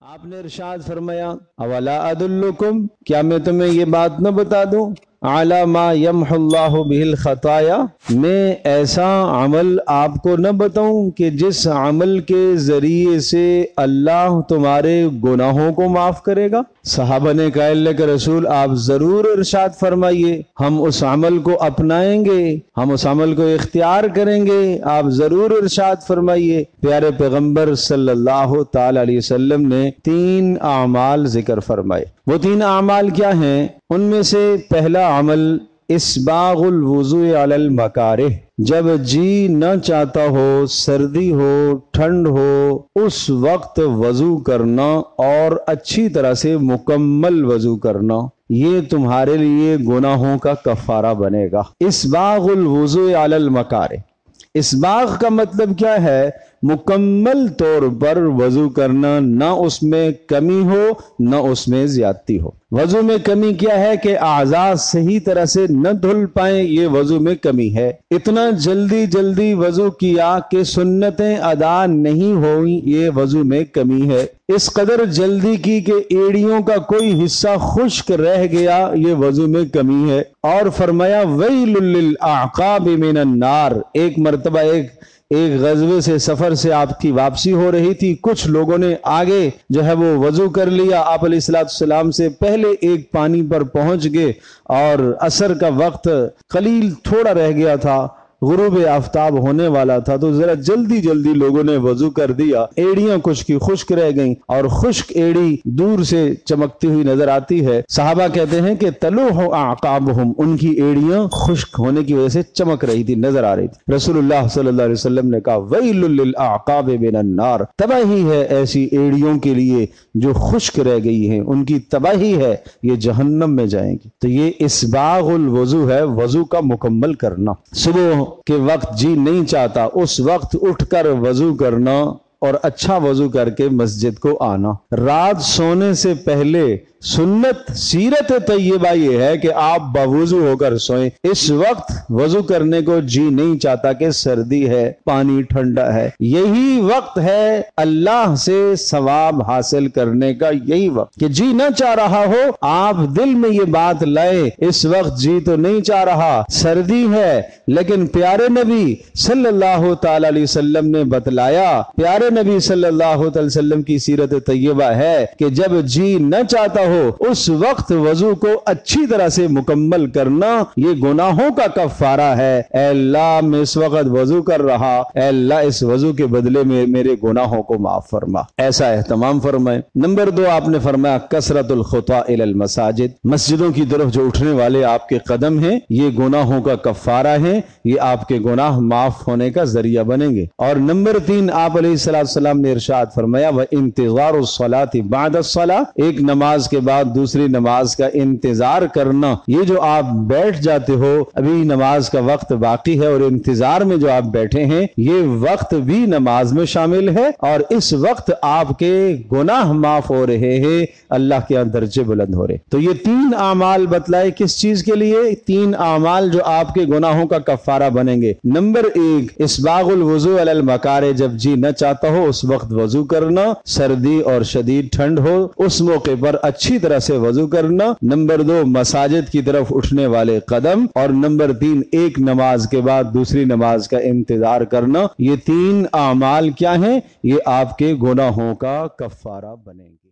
آپ نے ارشاد فرمایا اولا ادلکم، کیا میں تمہیں یہ بات نہ بتا دوں اعلی ما یمحو اللہ بہ الخطایا، میں ایسا عمل آپ کو نہ بتاؤں کہ جس عمل کے ذریعے سے اللہ تمہارے گناہوں کو معاف کرے گا؟ صحابہ نے کہا اللہ کے رسول آپ ضرور ارشاد فرمائیے، ہم اس عمل کو اپنائیں گے، ہم اس عمل کو اختیار کریں گے، آپ ضرور ارشاد فرمائیے۔ پیارے پیغمبر صلی اللہ تعالی علیہ وسلم نے 3 اعمال ذکر فرمائے۔ وہ 3 اعمال کیا ہیں؟ ان میں سے پہلا عمل اسباغ الوضوء علی المکارہ، جب جی نہ چاہتا ہو، سردی ہو، ٹھنڈ ہو، اس وقت وضو کرنا اور اچھی طرح سے مکمل وضو کرنا، یہ تمہارے لیے گناہوں کا کفارہ بنے گا۔ اسباغ الوضوء علی المکارہ، اسباغ کا مطلب کیا ہے؟ مکمل طور پر وضو کرنا، نہ اس میں کمی ہو نہ اس میں زیادتی ہو۔ وضو میں کمی کیا ہے کہ اعضاء صحیح طرح سے نہ دھل پائیں، یہ وضو میں کمی ہے۔ اتنا جلدی وضو کیا کہ سنتیں ادا نہیں ہوئیں، یہ وضو میں کمی ہے۔ اس قدر جلدی کی کہ ایڑیوں کا کوئی حصہ خشک رہ گیا، یہ وضو میں کمی ہے۔ اور فرمایا ویل للاعقاب من النار، ایک مرتبہ ایک غزوے سے سفر سے آپ کی واپسی ہو رہی تھی، کچھ لوگوں نے آگے جو ہے وہ وضو کر لیا، آپ علیہ السلام سے پہلے ایک پانی پر پہنچ گئے اور عصر کا وقت قلیل تھوڑا رہ گیا تھا، غروب آفتاب ہونے والا تھا، تو ذرا جلدی لوگوں نے وضو کر دیا، ایڑیاں کچھ کی خشک رہ گئیں اور خشک ایڑی دور سے چمکتی ہوئی نظر آتی ہے۔ صحابہ کہتے ہیں کہ تلوح اعقابہم، ان کی ایڑیاں خشک ہونے کی وجہ سے چمک رہی تھی، نظر آ رہی تھی۔ رسول اللہ صلی اللہ علیہ وسلم نے کہا ویل للاعقاب من النار، تباہی ہے ایسی ایڑیوں کے لیے جو خشک رہ گئی ہیں، ان کی تباہی ہے، یہ جہنم میں جائیں گی۔ تو یہ اسباغ الوضو ہے، وضو کا مکمل کرنا۔ صبح کے وقت جی نہیں چاہتا، اس وقت اٹھ کر وضو کرنا اور اچھا وضو کر کے مسجد کو آنا۔ رات سونے سے پہلے سنت سیرت طیبہ یہ ہے کہ آپ باوضو ہو کر سوئیں۔ اس وقت وضو کرنے کو جی نہیں چاہتا کہ سردی ہے، پانی ٹھنڈا ہے، یہی وقت ہے اللہ سے ثواب حاصل کرنے کا، یہی وقت کہ جی نہ چاہ رہا ہو، آپ دل میں یہ بات لائے اس وقت جی تو نہیں چاہ رہا، سردی ہے، لیکن پیارے نبی صلی اللہ تعالی علیہ وسلم نے بتلایا، پیارے نبی صلی اللہ تعالی وسلم کی سیرت طیبہ ہے کہ جب جی نہ چاہتا ہو اس وقت وضو کو اچھی طرح سے مکمل کرنا، یہ گناہوں کا کفارہ ہے۔ اے اللہ میں اس وقت وضو کر رہا، اے اللہ اس وضو کے بدلے میں میرے گناہوں کو معاف فرما، ایسا اہتمام فرمائے۔ نمبر 2 آپ نے فرمایا کثرت الخطا الی المساجد، مسجدوں کی طرف جو اٹھنے والے آپ کے قدم ہیں یہ گناہوں کا کفارہ ہیں، یہ آپ کے گناہ معاف ہونے کا ذریعہ بنیں گے۔ اور نمبر 3 آپ علیہ السلام نے ارشاد فرمایا وانتظار الصلاۃ بعد الصلاۃ، ایک نماز کے بعد دوسری نماز کا انتظار کرنا۔ یہ جو آپ بیٹھ جاتے ہو، ابھی نماز کا وقت باقی ہے اور انتظار میں جو آپ بیٹھے ہیں، یہ وقت بھی نماز میں شامل ہے اور اس وقت آپ کے گناہ معاف ہو رہے ہیں، اللہ کے درجے بلند ہو رہے۔ تو یہ 3 اعمال بتلائے کس چیز کے لیے؟ 3 اعمال جو آپ کے گناہوں کا کفارہ بنیں گے۔ نمبر 1 اسباغ الوضوء علی المکارہ، جب جی نہ چاہتا ہو اس وقت وضو کرنا، سردی اور شدید ٹھنڈ ہو اس موقع پر اچھی طرح سے وضو کرنا۔ نمبر 2 مساجد کی طرف اٹھنے والے قدم، اور نمبر 3 ایک نماز کے بعد دوسری نماز کا انتظار کرنا۔ یہ 3 اعمال کیا ہیں؟ یہ آپ کے گناہوں کا کفارہ بنیں گے۔